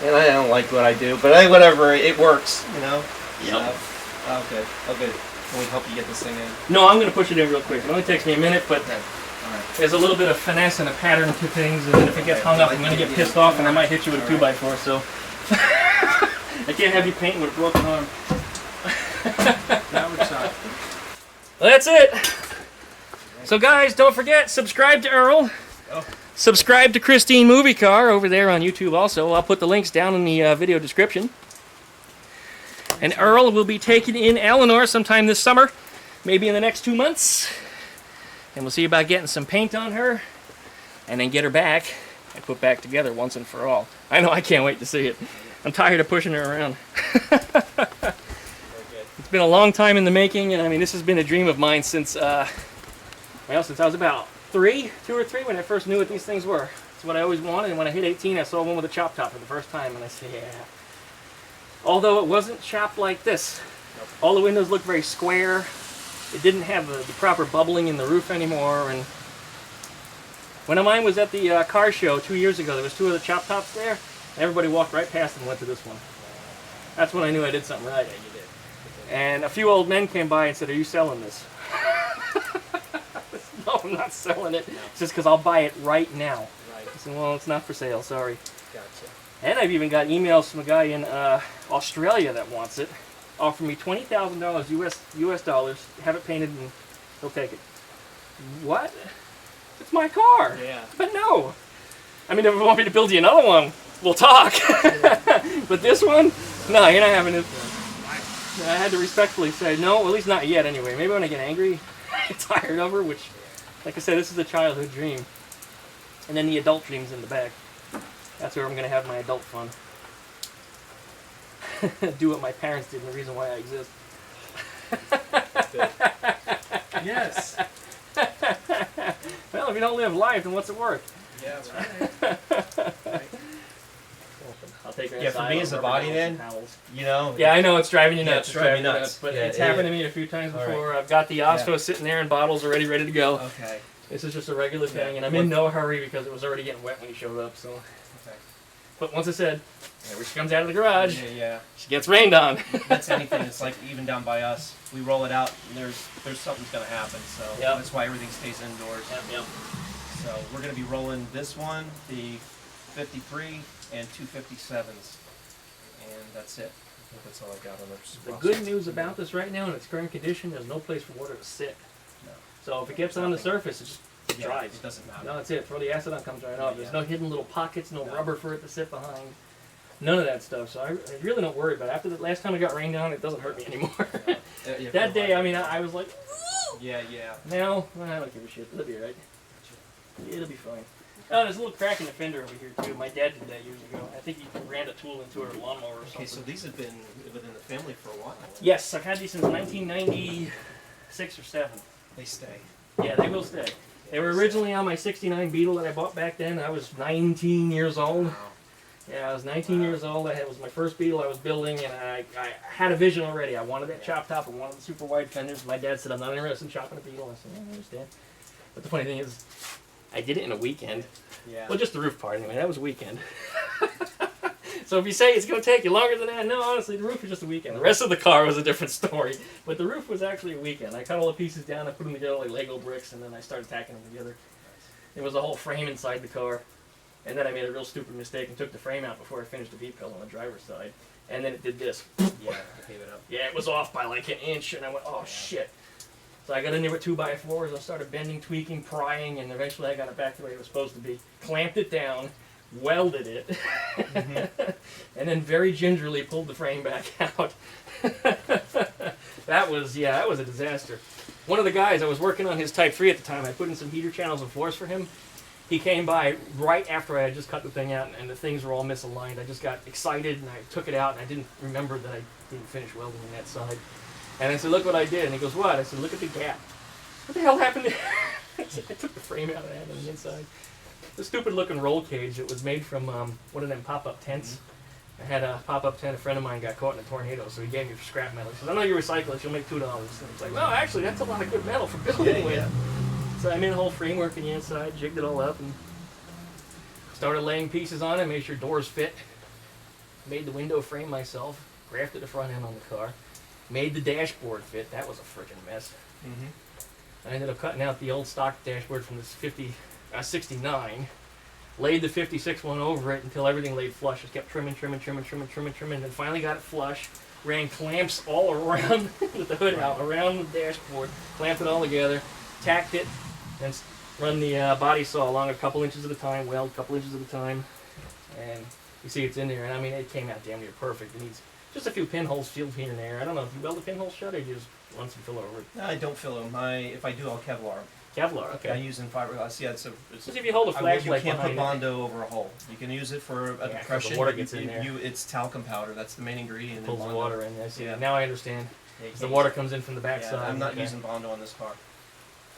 man, I don't like what I do, but whatever, it works, Yep. Okay. Can we help you get this thing in? No, I'm going to push it in real quick. It only takes me a minute, but there's a little bit of finesse and a pattern to things, and then if it gets hung up, I'm going to get pissed off, and I might hit you with a 2x4, so I can't have you painting with a broken arm. That would suck. Well, that's it. So guys, don't forget, subscribe to Earl. Oh. Subscribe to Christine Movie Car over there on YouTube also. I'll put the links down in the video description. And Earl will be taking in Eleanor sometime this summer, maybe in the next 2 months. And we'll see about getting some paint on her, and then get her back and put back together once and for all. I know, I can't wait to see it. I'm tired of pushing her around. It's been a long time in the making, and I mean, this has been a dream of mine since, well, since I was about 2 or 3, when I first knew what these things were. It's what I always wanted, and when I hit 18, I saw one with a chop top for the first time, and I said, yeah. Although it wasn't chopped like this. All the windows looked very square. It didn't have the proper bubbling in the roof anymore, and when mine was at the car show 2 years ago, there was 2 of the chop tops there, and everybody walked right past and went to this one. That's when I knew I did something right. Yeah, you did. And a few old men came by and said, "Are you selling this?" No, I'm not selling it. It's just because I'll buy it right now. Right. I said, well, it's not for sale, sorry. Gotcha. And I've even got emails from a guy in Australia that wants it, offering me $20,000 US dollars, have it painted, and he'll take it. What? It's my car. Yeah. But no. I mean, if you want me to build you another one, we'll talk. But this one, no, you're not having it. I had to respectfully say, no, at least not yet anyway. Maybe when I get angry, tired of her, which, like I said, this is a childhood dream. And then the adult dreams in the back. That's where I'm going to have my adult fun. Do what my parents did and the reason why I exist. Yes. Well, if you don't live life, then what's it worth? Yeah, right. I'll take her Yeah, for inside, me I'll as a rub her body down man, with some towels. you know. Yeah, I know, it's driving you Yeah, nuts. it's driving me nuts. But Yeah, it's happened yeah. to me a few times All before. right. I've got the Osco sitting there and bottles already ready to go. Okay. This is just a regular thing, and I'm in no hurry because it was already getting wet when he showed up. So, Okay. but once I said, whenever she comes out of the garage, Yeah. she gets rained on. That's anything. It's like even down by us. We roll it out, and there's something's gonna happen. So Yep. that's why everything stays indoors. Yep. So we're gonna be rolling this one, the 53 and 257s, and that's it. I think that's all I got on The good news about this right now in its current condition, there's no place for water to sit. No. So if it gets on the surface, it just Yeah, dries. it doesn't matter. No, that's it. Throw the acid on, comes right off. There's Yeah. no hidden little pockets, no No. rubber for it to sit behind. None of that stuff. So I really don't worry about it. After the last time I got rained on, it doesn't hurt me anymore. Yeah, That day, I mean, I was like, Yeah. now, I don't give a shit. It'll be alright. It'll be fine. Oh, there's a little crack in the fender over here, too. My dad did that years ago. I think he ran a tool into her lawnmower or something. Okay, so these have been within the family for a while. Yes, I've had these since 1996 or 7. They stay. Yeah, they will stay. They were originally on my '69 Beetle that I bought back then. I was 19 years old. Wow. Yeah, I was 19 years old. It was my first Beetle I was building, and I had a vision already. I wanted that chop top. I wanted the super wide fenders. My dad said, "I'm not interested in chopping a Beetle." I said, "Yeah, I understand." But the funny thing is, I did it in a weekend. Yeah. Well, just the roof part anyway. That was a weekend. So if you say it's going to take you longer than that, no, honestly, the roof was just a weekend. The rest of the car was a different story. But the roof was actually a weekend. I cut all the pieces down, I put them together like Lego bricks, and then I started tacking them together. There was a whole frame inside the car. And then I made a real stupid mistake and took the frame out before I finished the V-pill on the driver's side. And then it did this. Yeah, gave it up. Yeah, it was off by like an inch, and I went, oh shit. So I got in there with 2x4s, I started bending, tweaking, prying, and eventually I got it back the way it was supposed to be. Clamped it down, welded it, and then very gingerly pulled the frame back out. That was a disaster. One of the guys, I was working on his Type 3 at the time, I put in some heater channels and floors for him. He came by right after I had just cut the thing out, and the things were all misaligned. I just got excited, and I took it out, and I didn't remember that I didn't finish welding on that side. And I said, look what I did. And he goes, what? I said, look at the gap. What the hell happened there? I said, I took the frame out and I had it on the inside. The stupid looking roll cage that was made from one of them pop-up tents. I had a pop-up tent. A friend of mine got caught in a tornado, so he gave me scrap metal. He says, I know you recycle it. You'll make $2. And it's like, well, actually, that's a lot of good metal for building with. So I made a whole framework on the inside, jigged it all up, and started laying pieces on it, made sure doors fit. Made the window frame myself, grafted the front end on the car. Made the dashboard fit. That was a freaking mess. I ended up cutting out the old stock dashboard from this 69. Laid the 56 one over it until everything laid flush. Just kept trimming, and then finally got it flush. Ran clamps all around with the hood out, around the dashboard. Clamped it all together. Tacked it. Then run the body saw along a couple inches at a time, weld a couple inches at a time, and you see it's in there. And I mean, it came out damn near perfect. It needs just a few pinholes filled here and there. I don't know if you weld the pinholes shut or you just run some filler over it. No, I don't fill them. If I do, I'll Kevlar 'em. Kevlar, okay. I use in fiberglass. Yeah, it's Just if you hold a flashlight you can't put behind it. Bondo over a hole. You can use it for a 'cause the depression. water gets in there. It's talcum powder. That's the main ingredient. in Pulls the Bondo. water in. I see. Yeah. Now I understand. Yeah, you The can't water use comes in from the it. backside. Yeah, I'm not okay. using Bondo on this car.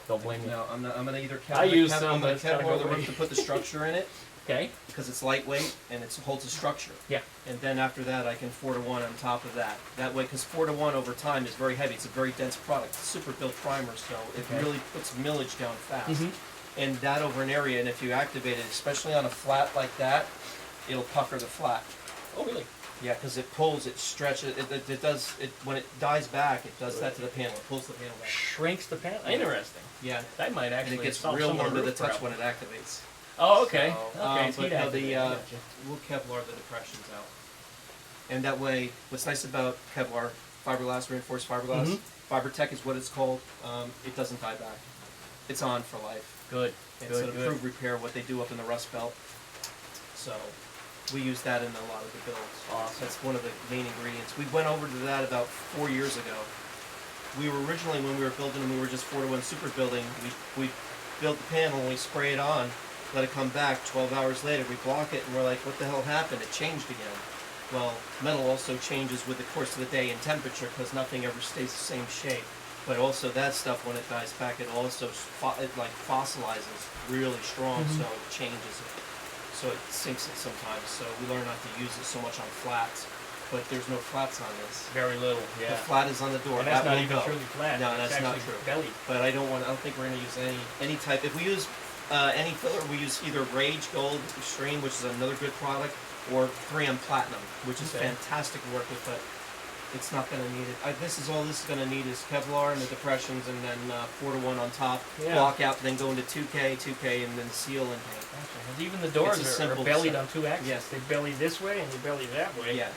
Don't blame me. No, I'm not. I'm gonna either I use some, I'm but gonna it's gotta Kevlar go the roof away. to put the structure in it Okay. because it's lightweight and it holds a structure. Yeah. And then after that, I can 4-to-1 on top of that. That way, because 4-to-1 over time is very heavy. It's a very dense product. It's a super built primer, so it Okay. really puts millage down fast. Mhm. And that over an area, and if you activate it, especially on a flat like that, it'll pucker the flat. Oh, really? Yeah, because it pulls, it stretches, it does, when it dies back, it does that to the panel. It pulls the panel back. Shrinks the panel. Interesting. Yeah. That might And actually it gets solve real some of warm the to the roof touch problem. when it activates. Oh, okay. So, Okay. It's but heat no, activated. Gotcha. we'll Kevlar the depressions out. And that way, what's nice about Kevlar, fiberglass, reinforced fiberglass, Mhm. FiberTech is what it's called, it doesn't die back. It's on for life. Good. It's Good. an Good. improved repair, what they do up in the Rust Belt. So we use that in a lot of the builds. Awesome. That's one of the main ingredients. We went over to that about 4 years ago. We were originally, when we were building them, we were just 4-to-1 super building. We built the panel and we spray it on, let it come back. 12 hours later, we block it and we're like, what the hell happened? It changed again. Well, metal also changes with the course of the day and temperature because nothing ever stays the same shape. But also that stuff, when it dies back, it also like fossilizes really strong, Mhm. so it changes it. So it sinks it sometimes. So we learn not to use it so much on flats. But there's no flats on this. Very little. Yeah. The flat is on the door. And that's that not will even go. truly flat. No, It's that's not actually true. belly. But I don't think we're going to use any type. If we use any filler, we use either Rage Gold Extreme, which is another good product, or 3M Platinum, which is Okay. fantastic to work with, but it's not going to need it. This is going to need is Kevlar and the depressions, and then 4-to-1 on top, Yeah. block out, then go into 2K, and then seal and paint. Gotcha. And even the doors It's a are simple bellied set. on 2 axes. Yes. They belly this way and they belly that way. Yeah.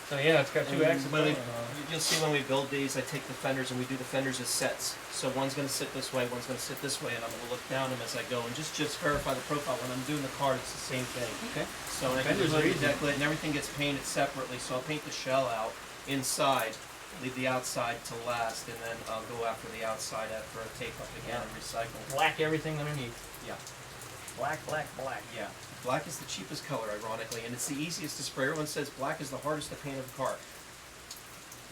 So yeah, it's got 2 And axes. when going we- on. You'll see when we build these, I take the fenders and we do the fenders as sets. So one's going to sit this way, one's going to sit this way, and I'm going to look down them as I go and just verify the profile. When I'm doing the card, it's the same thing. Okay. So I can Fenders are put easy. decollate, and everything gets painted separately. So I'll paint the shell out inside, leave the outside to last, and then I'll go after the outside after I tape up again and recycle. Black everything underneath. Yeah. Black, black, black. Yeah. Black is the cheapest color, ironically, and it's the easiest to spray. Everyone says black is the hardest to paint a car.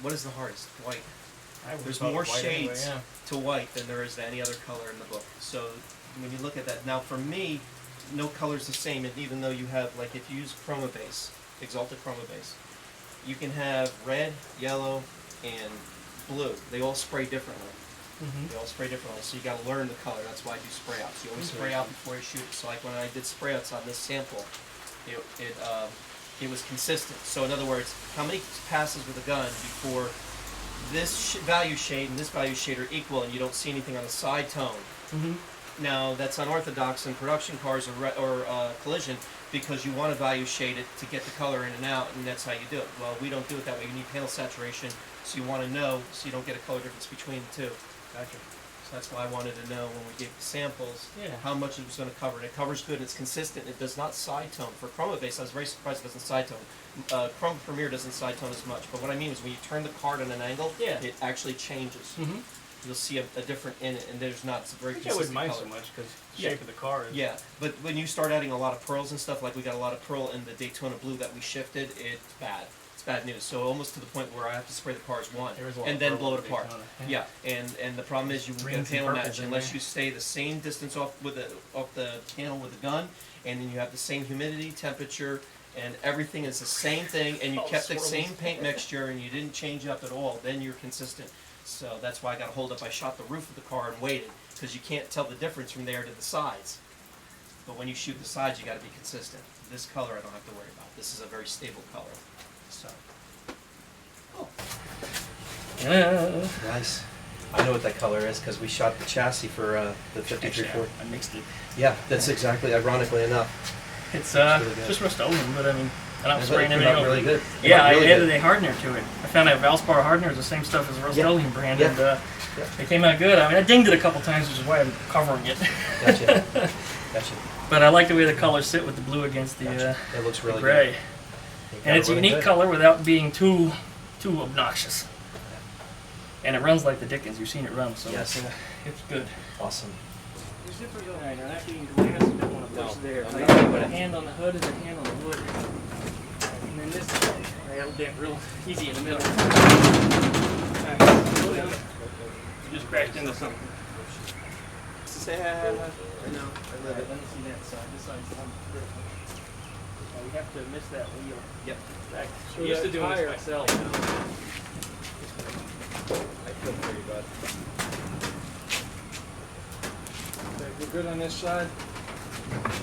What is the hardest? White. I would've There's thought more white anyway, shades yeah. to white than there is to any other color in the book. So when you look at that, now for me, no color's the same, and even though you have, like if you use chroma base, exalted chroma base, you can have red, yellow, and blue. They all spray differently. Mm-hmm. They all spray differently, so you got to learn the color. That's why I do spray outs. You always spray out before you shoot it. So like when I did spray outs on this sample, it was consistent. So in other words, how many passes with a gun before this value shade and this value shade are equal, and you don't see anything on the side tone? Mm-hmm. Now that's unorthodox in production cars or collision, because you want to value shade it to get the color in and out, and that's how you do it. Well, we don't do it that way. You need panel saturation, so you want to know, so you don't get a color difference between the two. Gotcha. So that's why I wanted to know when we gave the samples Yeah. how much it was going to cover. And it covers good, and it's consistent. It does not side tone. For chroma base, I was very surprised it doesn't side tone. Chroma Premier doesn't side tone as much. But what I mean is when you turn the card at an angle, Yeah. it actually changes. Mm-hmm. You'll see a different in it, and there's not. It's a very I wouldn't consistent mind color. so much because the Yeah. shape of the car is. Yeah, but when you start adding a lot of pearls and stuff, like we got a lot of pearl in the Daytona blue that we shifted, it's bad. It's bad news. So almost to the point where I have to spray the cars one There is a lot and of then pearl blow it in apart. Daytona. Yeah, and the problem is you get a Greens and panel purples match in unless there. you stay the same distance off the panel with the gun, and then you have the same humidity, temperature, and everything is the same thing, and you All kept the swirlies. same paint mixture, and you didn't change up at all. Then you're consistent. So that's why I got to hold up. I shot the roof of the car and waited, because you can't tell the difference from there to the sides. But when you shoot the sides, you got to be consistent. This color I don't have to worry about. This is a very stable color. So. Oh. Yeah. Nice. I know what that color is because we shot the chassis for the 5340. I mixed it. Yeah, that's exactly, ironically enough. It's really good. just Rust-Oleum, but I mean, And I'm spraying It everything came out over. really good. It Yeah, came out really I added good. a hardener to it. I found that Valspar hardener is the same stuff as the Rust-Oleum brand, Yeah. and Yeah. it came out good. I mean, I dinged it a couple times, which is why I'm covering it. Gotcha. Gotcha. But I like the way the colors sit with the blue against the, Gotcha. It looks the really gray. good. And it's a Really unique good. color without being too obnoxious. And it runs like the Dickens. You've seen it run, so Yes. it's good. Awesome. Your zippers are not being glass. You don't want to push there. I'm I not gotta doing put a it. hand on the hood and a hand on the wood. And then this, that'll dent real easy in the middle. You just crashed into something. Sad. I know. I live Let it. me see that side. This side's on critical. We have to miss that wheel. Yep. Back. So I used to that do this tire- myself. I feel for you, bud. Okay, we're good on this side. Alright,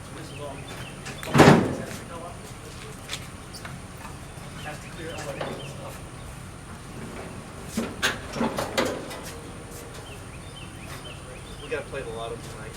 so this is all. Have to clear all that stuff. We gotta play the lotto tonight.